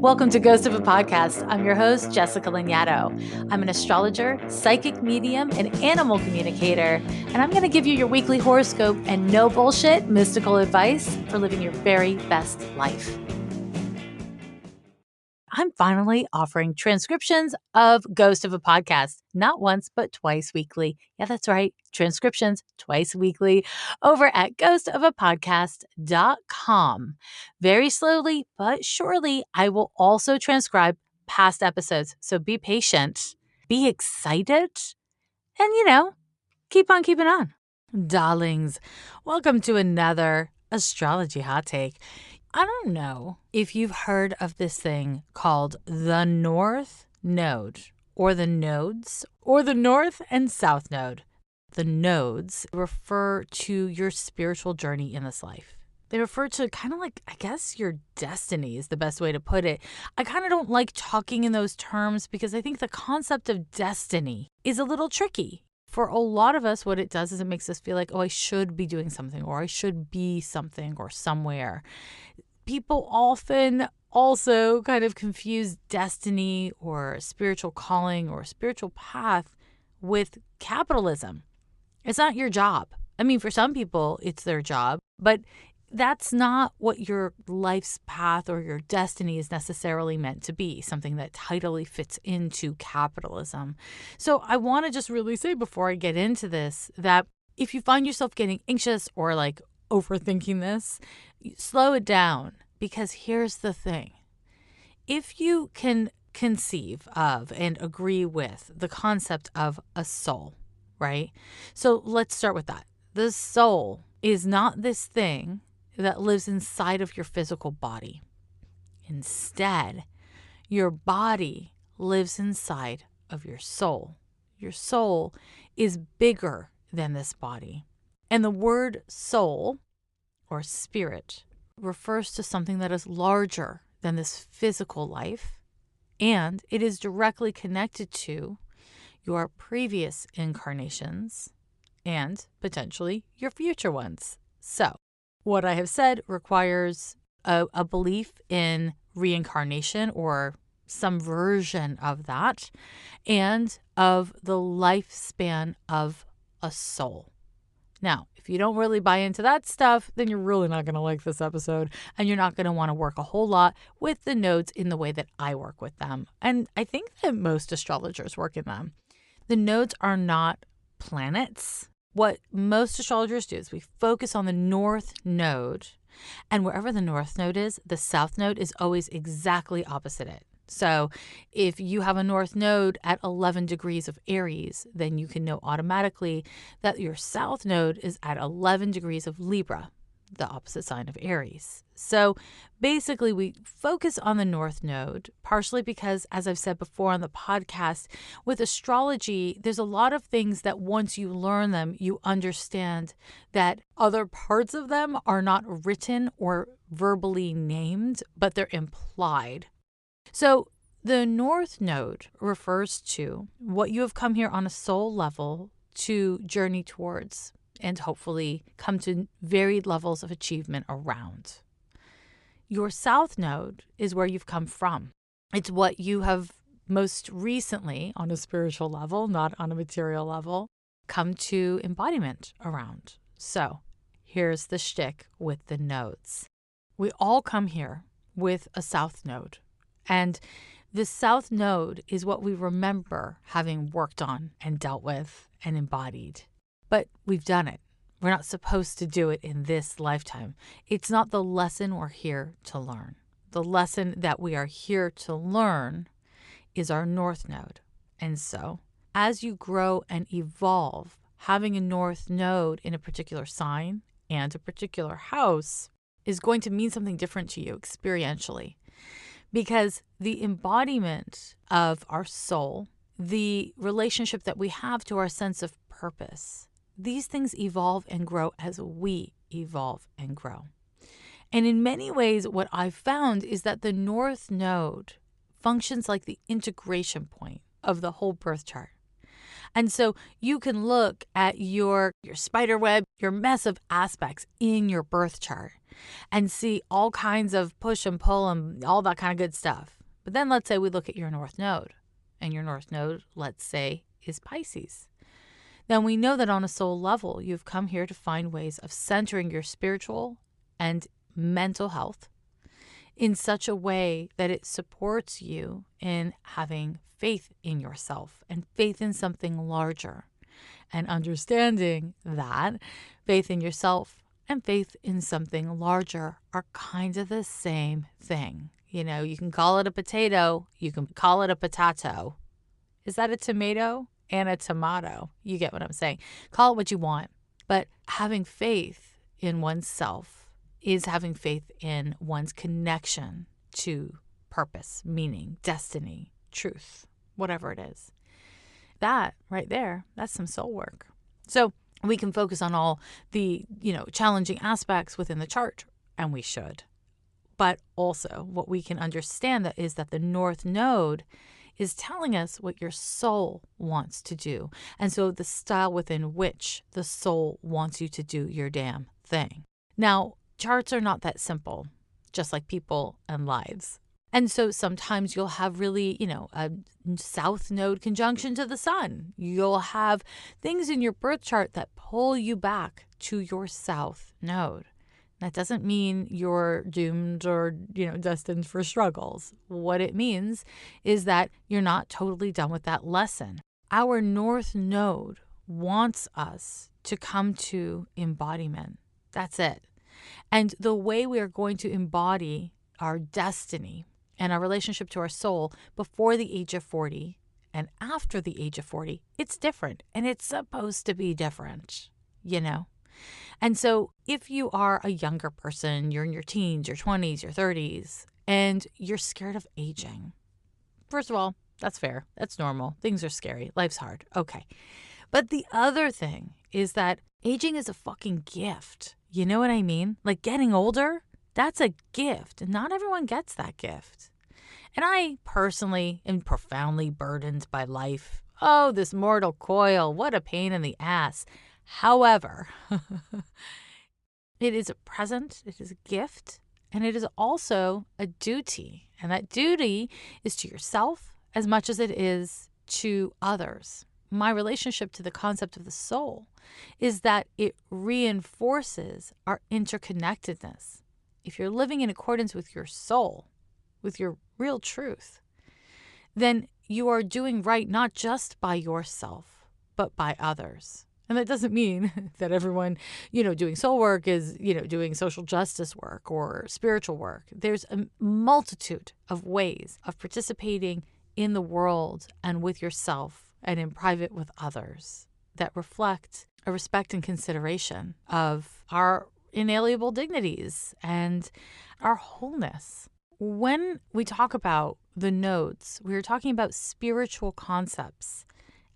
Welcome to Ghost of a Podcast. I'm your host, Jessica Lanyadoo. I'm an astrologer, psychic medium, and animal communicator, and I'm going to give you your weekly horoscope and no bullshit mystical advice for living your very best life. I'm finally offering transcriptions of Ghost of a Podcast, not once, but twice weekly. Yeah, that's right. Transcriptions twice weekly over at ghostofapodcast.com. Very slowly, but surely, I will also transcribe past episodes. So be patient, be excited, and, keep on keeping on. Darlings, welcome to another astrology hot take. I don't know if you've heard of this thing called the North Node or the nodes or the North and South Node. The nodes refer to your spiritual journey in this life. They refer to kind of like, I guess, your destiny is the best way to put it. I kind of don't like talking in those terms because I think the concept of destiny is a little tricky. For a lot of us, what it does is it makes us feel like, oh, I should be doing something, or I should be something or somewhere. People often also kind of confuse destiny or spiritual calling or spiritual path with capitalism. It's not your job. I mean, for some people, it's their job, but that's not what your life's path or your destiny is necessarily meant to be, something that tidily fits into capitalism. So I want to just really say before I get into this that if you find yourself getting anxious or like overthinking this, slow it down, because here's the thing. If you can conceive of and agree with the concept of a soul, right? So let's start with that. The soul is not this thing that lives inside of your physical body. Instead, your body lives inside of your soul. Your soul is bigger than this body. And the word soul or spirit refers to something that is larger than this physical life, and it is directly connected to your previous incarnations and potentially your future ones. So, what I have said requires a belief in reincarnation or some version of that, and of the lifespan of a soul. Now, if you don't really buy into that stuff, then you're really not going to like this episode, and you're not going to want to work a whole lot with the nodes in the way that I work with them. And I think that most astrologers work in them. The nodes are not planets. What most astrologers do is we focus on the North Node, and wherever the North Node is, the South Node is always exactly opposite it. So if you have a North Node at 11 degrees of Aries, then you can know automatically that your South Node is at 11 degrees of Libra, the opposite sign of Aries. So basically, we focus on the North Node, partially because, as I've said before on the podcast, with astrology, there's a lot of things that once you learn them, you understand that other parts of them are not written or verbally named, but they're implied. So the North Node refers to what you have come here on a soul level to journey towards and hopefully come to varied levels of achievement around. Your South Node is where you've come from. It's what you have most recently, on a spiritual level, not on a material level, come to embodiment around. So here's the shtick with the nodes. We all come here with a South Node. And the South Node is what we remember having worked on and dealt with and embodied. But we've done it. We're not supposed to do it in this lifetime. It's not the lesson we're here to learn. The lesson that we are here to learn is our North Node. And so, as you grow and evolve, having a North Node in a particular sign and a particular house is going to mean something different to you experientially. Because the embodiment of our soul, the relationship that we have to our sense of purpose, these things evolve and grow as we evolve and grow. And in many ways, what I've found is that the North Node functions like the integration point of the whole birth chart. And so you can look at your spider web, your mess of aspects in your birth chart and see all kinds of push and pull and all that kind of good stuff. But then let's say we look at your North Node, and your North Node, let's say, is Pisces. Then we know that on a soul level, you've come here to find ways of centering your spiritual and mental health in such a way that it supports you in having faith in yourself and faith in something larger, and understanding that faith in yourself and faith in something larger are kind of the same thing. You know, you can call it a potato, you can call it a potato. Is that a tomato and a tomato? You get what I'm saying. Call it what you want. But having faith in oneself is having faith in one's connection to purpose, meaning, destiny, truth, whatever it is. That right there, that's some soul work. So we can focus on all the, challenging aspects within the chart, and we should. But also what we can understand that is that the North Node is telling us what your soul wants to do. And so the style within which the soul wants you to do your damn thing. Now, charts are not that simple, just like people and lives. And so sometimes you'll have really, a South Node conjunction to the Sun. You'll have things in your birth chart that pull you back to your South Node. That doesn't mean you're doomed or, destined for struggles. What it means is that you're not totally done with that lesson. Our North Node wants us to come to embodiment. That's it. And the way we are going to embody our destiny and our relationship to our soul before the age of 40 and after the age of 40, it's different. And it's supposed to be different, And so if you are a younger person, you're in your teens, your 20s, your 30s, and you're scared of aging. First of all, that's fair. That's normal. Things are scary. Life's hard. Okay. But the other thing is that aging is a fucking gift. You know what I mean? Like getting older, that's a gift. And not everyone gets that gift. And I personally am profoundly burdened by life. Oh, this mortal coil. What a pain in the ass. However, it is a present, it is a gift, and it is also a duty. And that duty is to yourself as much as it is to others. My relationship to the concept of the soul is that it reinforces our interconnectedness. If you're living in accordance with your soul, with your real truth, then you are doing right not just by yourself, but by others. And that doesn't mean that everyone, doing soul work is, doing social justice work or spiritual work. There's a multitude of ways of participating in the world and with yourself and in private with others that reflect a respect and consideration of our inalienable dignities and our wholeness. When we talk about the nodes, we're talking about spiritual concepts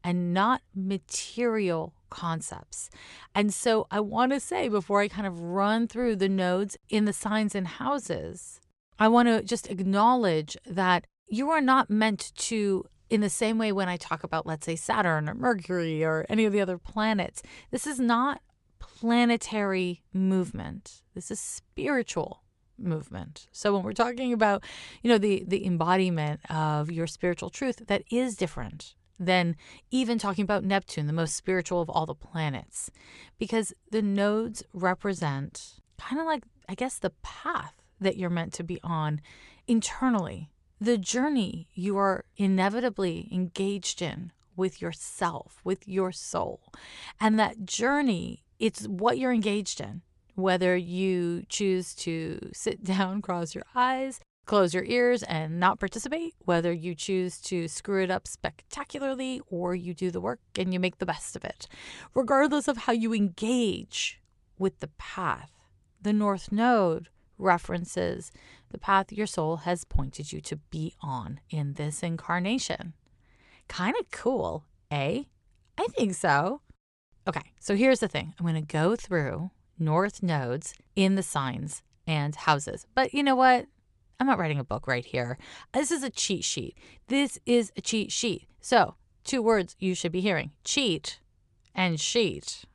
and not material concepts. And so I want to say, before I kind of run through the nodes in the signs and houses, I want to just acknowledge that you are not meant to, in the same way when I talk about, let's say, Saturn or Mercury or any of the other planets, this is not planetary movement. This is spiritual movement. So when we're talking about, the embodiment of your spiritual truth, that is different than even talking about Neptune, the most spiritual of all the planets, because the nodes represent kind of like, I guess, the path that you're meant to be on internally, the journey you are inevitably engaged in with yourself, with your soul. And that journey, it's what you're engaged in, whether you choose to sit down, cross your eyes, close your ears and not participate, whether you choose to screw it up spectacularly or you do the work and you make the best of it. Regardless of how you engage with the path, the North Node references the path your soul has pointed you to be on in this incarnation. Kind of cool, eh? I think so. Okay, so here's the thing. I'm going to go through North Nodes in the signs and houses. But you know what? I'm not writing a book right here. This is a cheat sheet. This is a cheat sheet. So two words you should be hearing: cheat and sheet.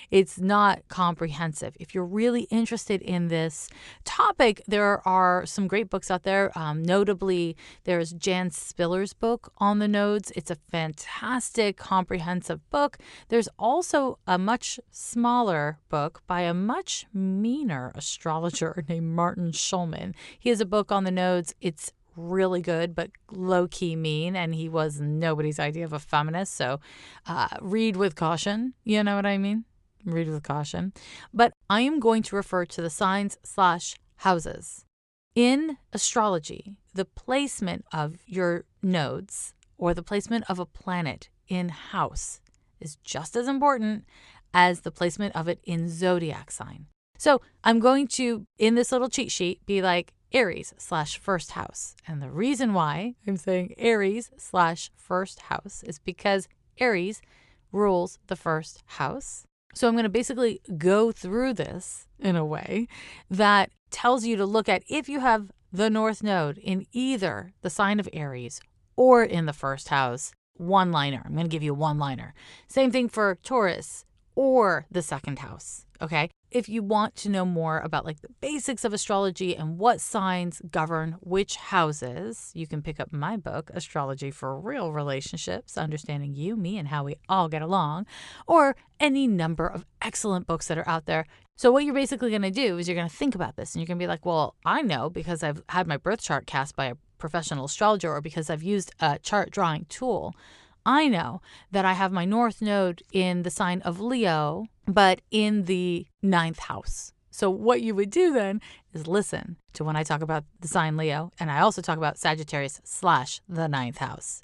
It's not comprehensive. If you're really interested in this topic, there are some great books out there. Notably, there's Jan Spiller's book on the nodes. It's a fantastic, comprehensive book. There's also a much smaller book by a much meaner astrologer named Martin Schulman. He has a book on the nodes. It's really good, but low-key mean, and he was nobody's idea of a feminist, so read with caution. You know what I mean? Read with caution. But I am going to refer to the signs/houses. In astrology, the placement of your nodes or the placement of a planet in house is just as important as the placement of it in zodiac sign. So I'm going to, in this little cheat sheet, be like, Aries/first house. And the reason why I'm saying Aries/first house is because Aries rules the first house. So I'm going to basically go through this in a way that tells you to look at if you have the North Node in either the sign of Aries or in the first house, one-liner. I'm going to give you a one-liner. Same thing for Taurus or the second house. Okay. If you want to know more about like the basics of astrology and what signs govern which houses, you can pick up my book, Astrology for Real Relationships, Understanding You, Me, and How We All Get Along, or any number of excellent books that are out there. So what you're basically going to do is you're going to think about this and you're going to be like, well, I know because I've had my birth chart cast by a professional astrologer or because I've used a chart drawing tool. I know that I have my North Node in the sign of Leo, but in the 9th house. So what you would do then is listen to when I talk about the sign Leo, and I also talk about Sagittarius / the 9th house.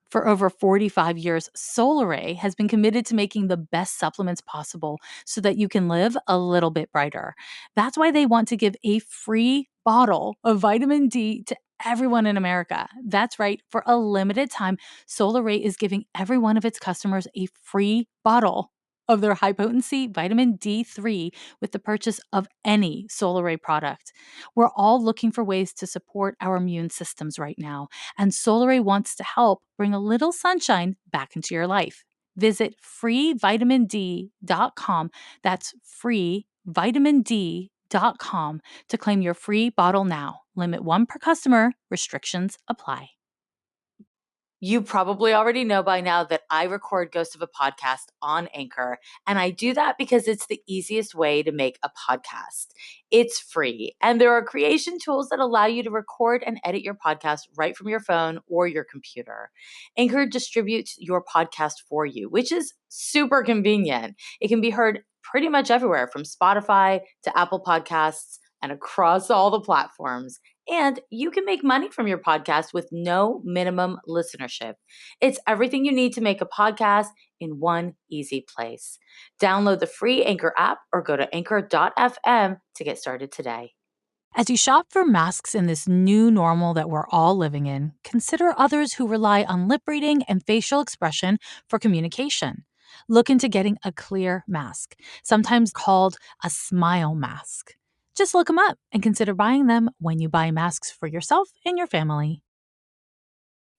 For over 45 years, Solaray has been committed to making the best supplements possible so that you can live a little bit brighter. That's why they want to give a free bottle of vitamin D to everyone in America. That's right. For a limited time, Solaray is giving every one of its customers a free bottle of their high-potency vitamin D3 with the purchase of any Solaray product. We're all looking for ways to support our immune systems right now, and Solaray wants to help bring a little sunshine back into your life. Visit freevitamind.com. That's freevitamind.com to claim your free bottle now. Limit 1 per customer. Restrictions apply. You probably already know by now that I record Ghost of a Podcast on Anchor, and I do that because it's the easiest way to make a podcast. It's free, and there are creation tools that allow you to record and edit your podcast right from your phone or your computer. Anchor distributes your podcast for you, which is super convenient. It can be heard pretty much everywhere from Spotify to Apple Podcasts and across all the platforms. And you can make money from your podcast with no minimum listenership. It's everything you need to make a podcast in one easy place. Download the free Anchor app or go to anchor.fm to get started today. As you shop for masks in this new normal that we're all living in, consider others who rely on lip reading and facial expression for communication. Look into getting a clear mask, sometimes called a smile mask. Just look them up and consider buying them when you buy masks for yourself and your family.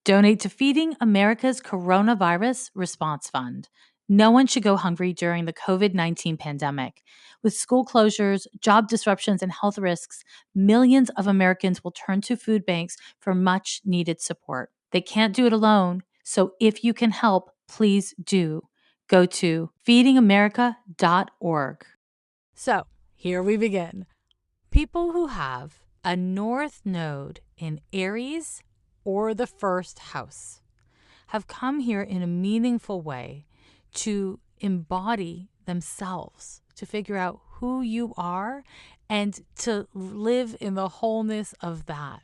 Donate to Feeding America's Coronavirus Response Fund. No one should go hungry during the COVID-19 pandemic. With school closures, job disruptions, and health risks, millions of Americans will turn to food banks for much needed support. They can't do it alone, so if you can help, please do. Go to feedingamerica.org. So, here we begin. People who have a North Node in Aries or the first house have come here in a meaningful way to embody themselves, to figure out who you are and to live in the wholeness of that.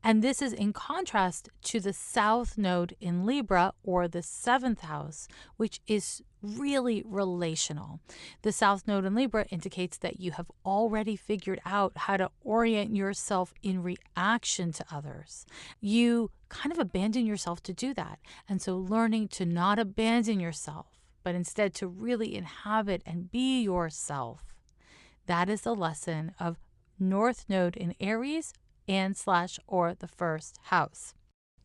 And this is in contrast to the South Node in Libra or the 7th house, which is really relational. The South Node in Libra indicates that you have already figured out how to orient yourself in reaction to others. You kind of abandon yourself to do that. And so learning to not abandon yourself, but instead to really inhabit and be yourself. That is the lesson of North Node in Aries and/or the first house.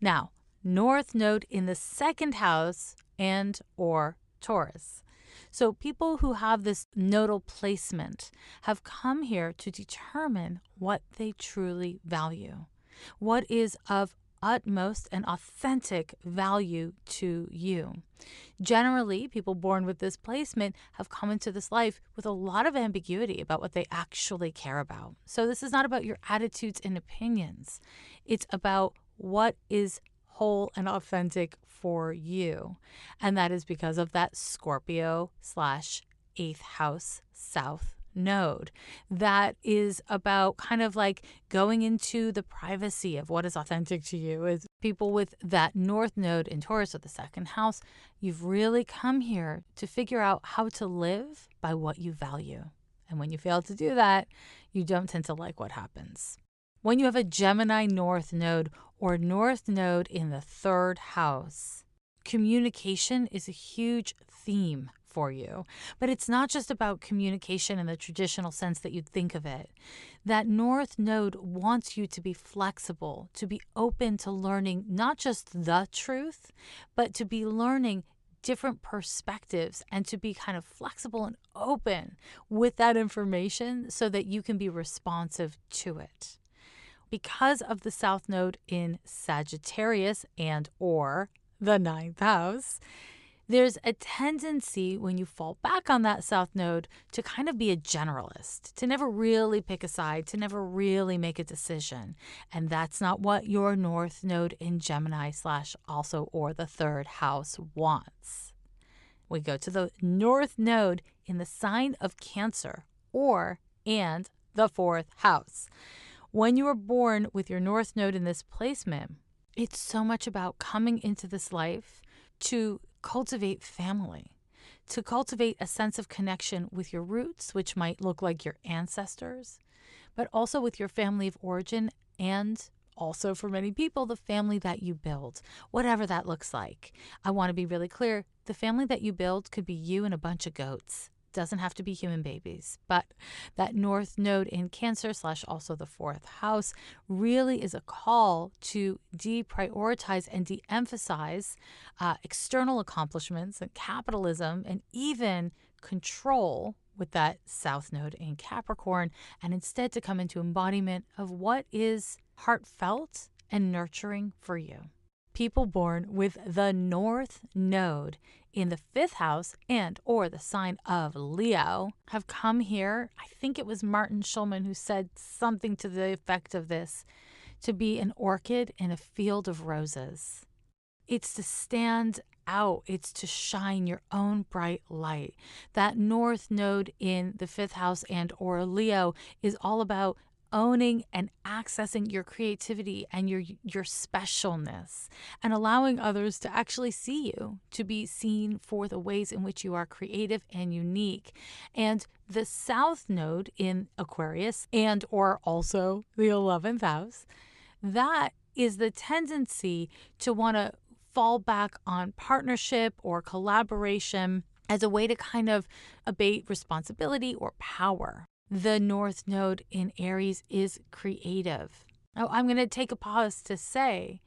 Now, North Node in the second house and or Taurus. So people who have this nodal placement have come here to determine what they truly value, what is of utmost and authentic value to you. Generally, people born with this placement have come into this life with a lot of ambiguity about what they actually care about. So this is not about your attitudes and opinions. It's about what is whole and authentic for you. And that is because of that Scorpio/8th house south node. That is about kind of like going into the privacy of what is authentic to you. Is people with that North Node in Taurus or the second house, you've really come here to figure out how to live by what you value. And when you fail to do that, you don't tend to like what happens. When you have a Gemini North Node or North Node in the third house, communication is a huge theme for you. But it's not just about communication in the traditional sense that you'd think of it. That North Node wants you to be flexible, to be open to learning not just the truth, but to be learning different perspectives and to be kind of flexible and open with that information so that you can be responsive to it. Because of the South Node in Sagittarius and or the 9th house, there's a tendency when you fall back on that South Node to kind of be a generalist, to never really pick a side, to never really make a decision. And that's not what your North Node in Gemini / also or the third house wants. We go to the North Node in the sign of Cancer and the 4th house. When you were born with your North Node in this placement, it's so much about coming into this life to cultivate family, to cultivate a sense of connection with your roots, which might look like your ancestors, but also with your family of origin and also for many people, the family that you build, whatever that looks like. I want to be really clear. The family that you build could be you and a bunch of goats. Doesn't have to be human babies, but that North Node in Cancer / also the 4th house really is a call to deprioritize and de-emphasize external accomplishments and capitalism and even control with that South Node in Capricorn, and instead to come into embodiment of what is heartfelt and nurturing for you. People born with the North Node in the 5th house and or the sign of Leo have come here. I think it was Martin Schulman who said something to the effect of this, to be an orchid in a field of roses. It's to stand out. It's to shine your own bright light. That North Node in the 5th house and or Leo is all about owning and accessing your creativity and your specialness and allowing others to actually see you, to be seen for the ways in which you are creative and unique. And the South Node in Aquarius and or also the 11th house, that is the tendency to want to fall back on partnership or collaboration as a way to kind of abate responsibility or power. The North Node in Aries is creative. Oh, I'm going to take a pause to say,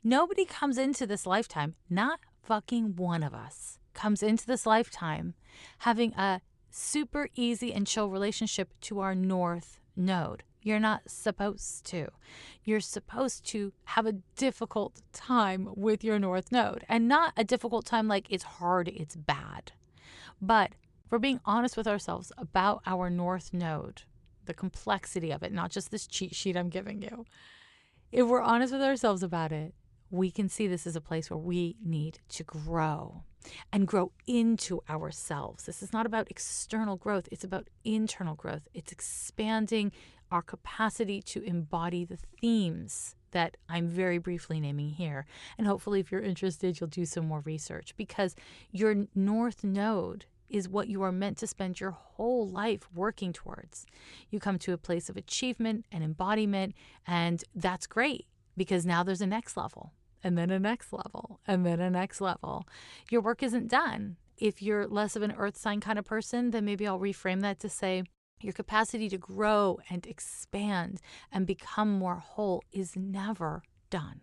nobody comes into this lifetime, not fucking one of us, comes into this lifetime having a super easy and chill relationship to our North Node. You're not supposed to. You're supposed to have a difficult time with your North Node, and not a difficult time like it's hard, it's bad. But we're being honest with ourselves about our North Node, the complexity of it, not just this cheat sheet I'm giving you. If we're honest with ourselves about it, we can see this is a place where we need to grow and grow into ourselves. This is not about external growth. It's about internal growth. It's expanding our capacity to embody the themes that I'm very briefly naming here. And hopefully, if you're interested, you'll do some more research, because your North Node is what you are meant to spend your whole life working towards. You come to a place of achievement and embodiment, and that's great, because now there's a next level, and then a next level, and then a next level. Your work isn't done. If you're less of an earth sign kind of person, then maybe I'll reframe that to say your capacity to grow and expand and become more whole is never done.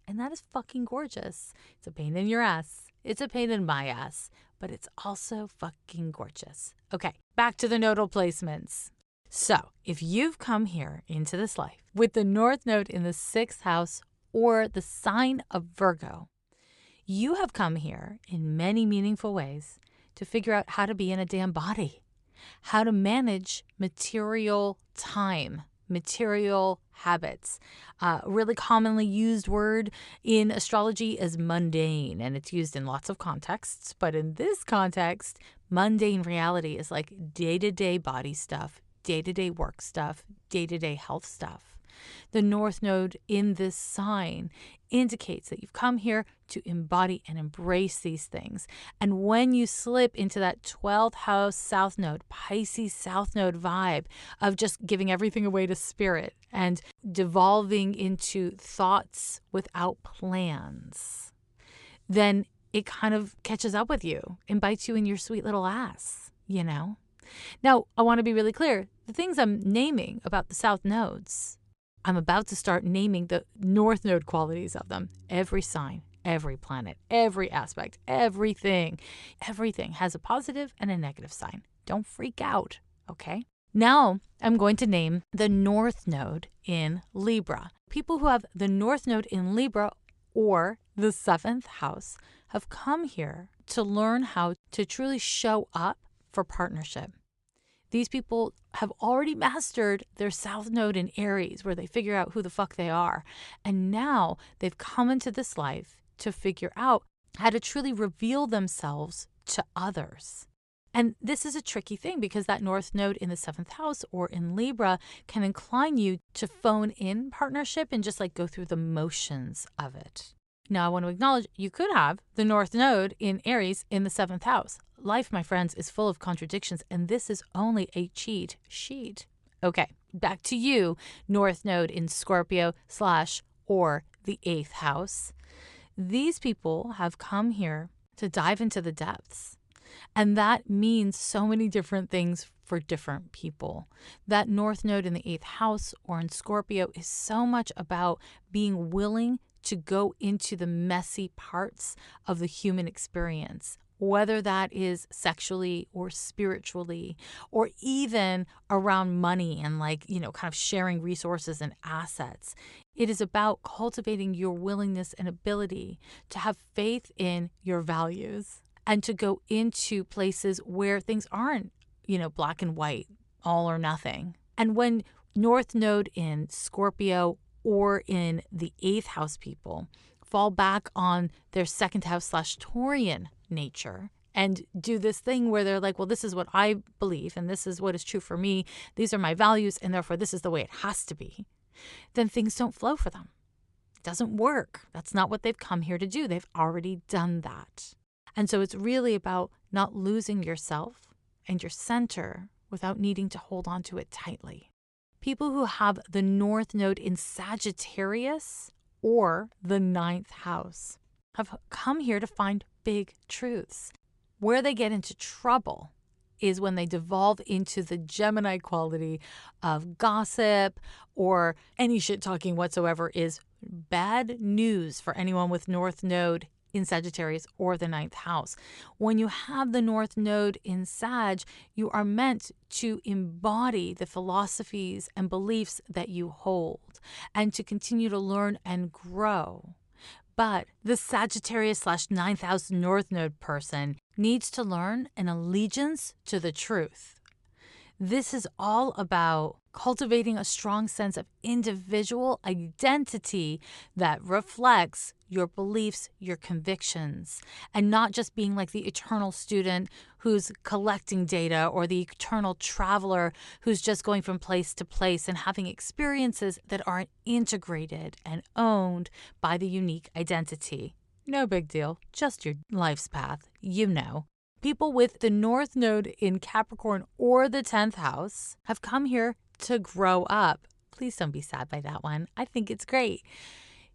And that is fucking gorgeous. It's a pain in your ass. It's a pain in my ass. But it's also fucking gorgeous. Okay, back to the nodal placements. So if you've come here into this life with the North Node in the 6th house or the sign of Virgo, you have come here in many meaningful ways to figure out how to be in a damn body, how to manage material time, material habits. A really commonly used word in astrology is mundane, and it's used in lots of contexts. But in this context, mundane reality is like day-to-day body stuff, day-to-day work stuff, day-to-day health stuff. The North Node in this sign indicates that you've come here to embody and embrace these things. And when you slip into that 12th house South Node, Pisces South Node vibe of just giving everything away to spirit and devolving into thoughts without plans, then it kind of catches up with you and bites you in your sweet little ass, you know? Now, I want to be really clear. The things I'm naming about the South Nodes, I'm about to start naming the North Node qualities of them. Every sign, every planet, every aspect, everything has a positive and a negative sign. Don't freak out, okay? Now I'm going to name the North Node in Libra. People who have the North Node in Libra or the 7th house have come here to learn how to truly show up for partnership. These people have already mastered their South Node in Aries, where they figure out who the fuck they are. And now they've come into this life to figure out how to truly reveal themselves to others. And this is a tricky thing because that North Node in the 7th house or in Libra can incline you to phone in partnership and just like go through the motions of it. Now, I want to acknowledge you could have the North Node in Aries in the 7th house. Life, my friends, is full of contradictions, and this is only a cheat sheet. Okay, back to you, North Node in Scorpio / or the 8th house. These people have come here to dive into the depths, and that means so many different things for different people. That North Node in the 8th house or in Scorpio is so much about being willing to go into the messy parts of the human experience, whether that is sexually or spiritually, or even around money and kind of sharing resources and assets. It is about cultivating your willingness and ability to have faith in your values and to go into places where things aren't, black and white, all or nothing. And when North Node in Scorpio or in the 8th house people fall back on their 2nd house / Taurian nature and do this thing where they're like, well, this is what I believe and this is what is true for me. These are my values and therefore this is the way it has to be. Then things don't flow for them. It doesn't work. That's not what they've come here to do. They've already done that. And so it's really about not losing yourself and your center without needing to hold on to it tightly. People who have the North Node in Sagittarius or the 9th house have come here to find big truths. Where they get into trouble is when they devolve into the Gemini quality of gossip or any shit talking whatsoever is bad news for anyone with North Node in Sagittarius or the 9th house. When you have the North Node in Sag, you are meant to embody the philosophies and beliefs that you hold and to continue to learn and grow. But the Sagittarius / 9th house North Node person needs to learn an allegiance to the truth. This is all about cultivating a strong sense of individual identity that reflects your beliefs, your convictions, and not just being like the eternal student who's collecting data or the eternal traveler who's just going from place to place and having experiences that aren't integrated and owned by the unique identity. No big deal, just your life's path, People with the North Node in Capricorn or the 10th house have come here to grow up. Please don't be sad by that one. I think it's great.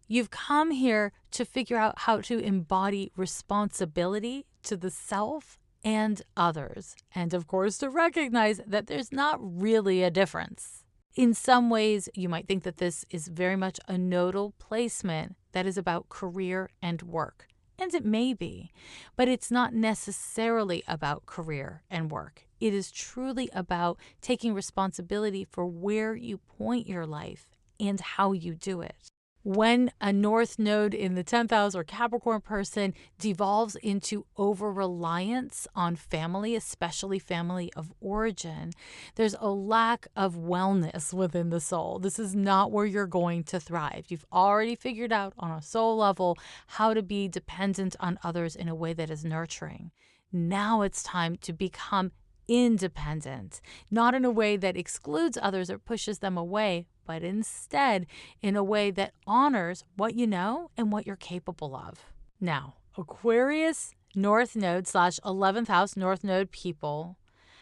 You've come here to figure out how to embody responsibility to the self and others. And of course, to recognize that there's not really a difference. In some ways, you might think that this is very much a nodal placement that is about career and work. And it may be, but it's not necessarily about career and work. It is truly about taking responsibility for where you point your life and how you do it. When a North Node in the 10th house or Capricorn person devolves into over-reliance on family, especially family of origin, there's a lack of wellness within the soul. This is not where you're going to thrive. You've already figured out on a soul level how to be dependent on others in a way that is nurturing. Now it's time to become independent, not in a way that excludes others or pushes them away, but instead in a way that honors what you know and what you're capable of. Now, Aquarius North Node / 11th house North Node people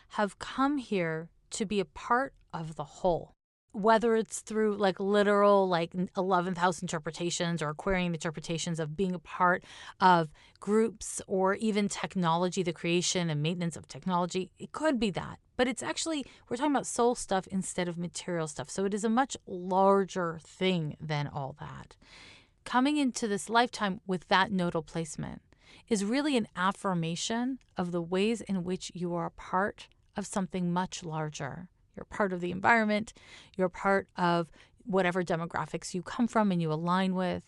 have come here to be a part of the whole. Whether it's through literal 11th house interpretations or Aquarian interpretations of being a part of groups or even technology, the creation and maintenance of technology, it could be that. But it's actually, we're talking about soul stuff instead of material stuff. So it is a much larger thing than all that. Coming into this lifetime with that nodal placement is really an affirmation of the ways in which you are a part of something much larger. You're part of the environment, you're part of whatever demographics you come from and you align with,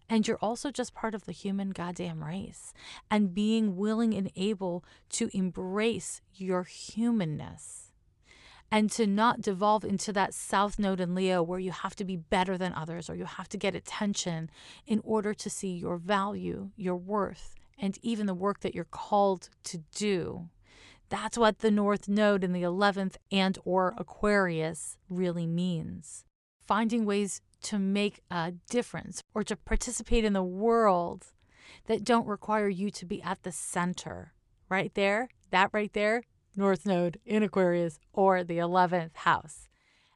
and you're also just part of the human goddamn race. And being willing and able to embrace your humanness and to not devolve into that South Node in Leo where you have to be better than others or you have to get attention in order to see your value, your worth, and even the work that you're called to do. That's what the North Node in the 11th and or Aquarius really means. Finding ways to make a difference or to participate in the world that don't require you to be at the center. Right there, that right there, North Node in Aquarius or the 11th house.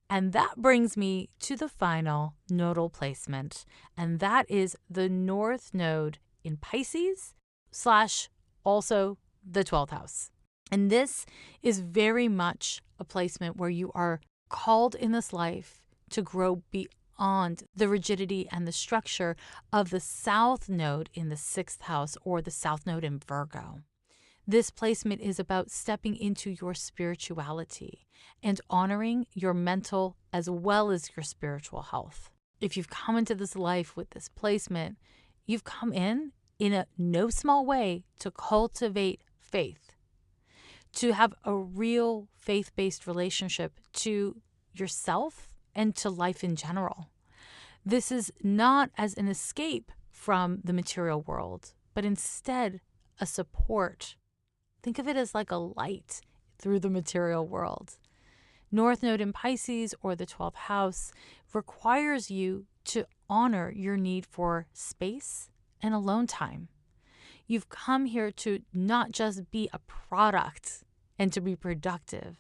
And that brings me to the final nodal placement, and that is the North Node in Pisces / also the 12th house. And this is very much a placement where you are called in this life to grow beyond the rigidity and the structure of the South Node in the 6th house or the South Node in Virgo. This placement is about stepping into your spirituality and honoring your mental as well as your spiritual health. If you've come into this life with this placement, you've come in a no small way to cultivate faith, to have a real faith-based relationship to yourself and to life in general. This is not as an escape from the material world, but instead a support. Think of it as like a light through the material world. North Node in Pisces or the 12th house requires you to honor your need for space and alone time. You've come here to not just be a product and to be productive,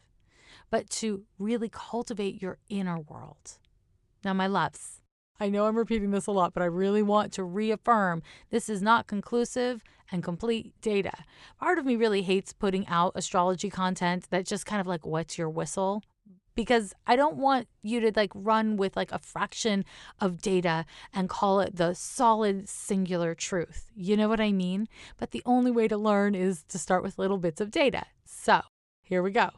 but to really cultivate your inner world. Now, my loves, I know I'm repeating this a lot, but I really want to reaffirm this is not conclusive and complete data. Part of me really hates putting out astrology content that's just kind of like, what's your whistle? Because I don't want you to run with a fraction of data and call it the solid singular truth. You know what I mean? But the only way to learn is to start with little bits of data. So here we go.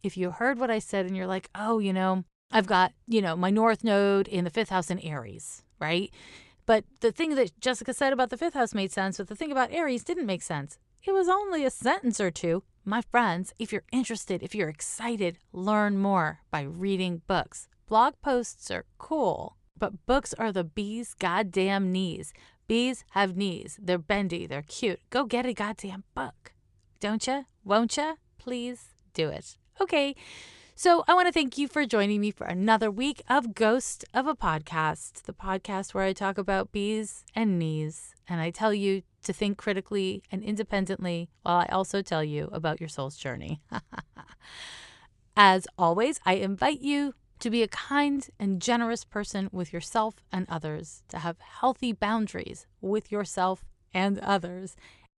If you heard what I said and you're like, oh, I've got, my North Node in the 5th house in Aries, right? But the thing that Jessica said about the 5th house made sense, but the thing about Aries didn't make sense. It was only a sentence or two. My friends, if you're interested, if you're excited, learn more by reading books. Blog posts are cool, but books are the bee's goddamn knees. Bees have knees. They're bendy. They're cute. Go get a goddamn book. Don't ya? Won't ya? Please do it. Okay. So I want to thank you for joining me for another week of Ghost of a Podcast, the podcast where I talk about bees and knees, and I tell you to think critically and independently while I also tell you about your soul's journey. As always, I invite you to be a kind and generous person with yourself and others, to have healthy boundaries with yourself and others.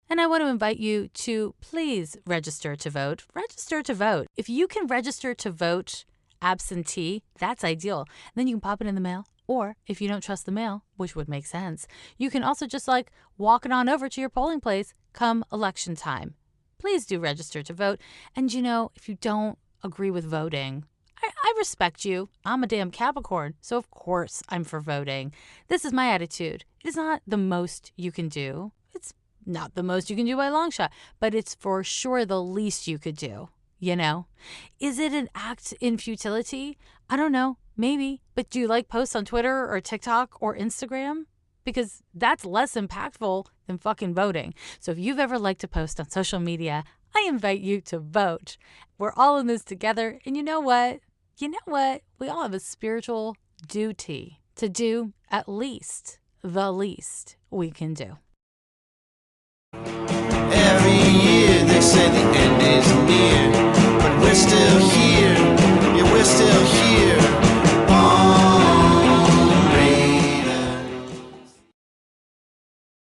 And I want to invite you to please register to vote. Register to vote. If you can register to vote absentee, that's ideal. Then you can pop it in the mail. Or if you don't trust the mail, which would make sense, you can also just like walk it on over to your polling place come election time. Please do register to vote. And if you don't agree with voting, I respect you. I'm a damn Capricorn, so of course I'm for voting. This is my attitude. It is not the most you can do. It's not the most you can do by a long shot, but it's for sure the least you could do. Is it an act in futility? I don't know, maybe. But do you like posts on Twitter or TikTok or Instagram? Because that's less impactful than fucking voting. So if you've ever liked to post on social media, I invite you to vote. We're all in this together. And you know what? We all have a spiritual duty to do at least the least we can do. Every year they say the end is near.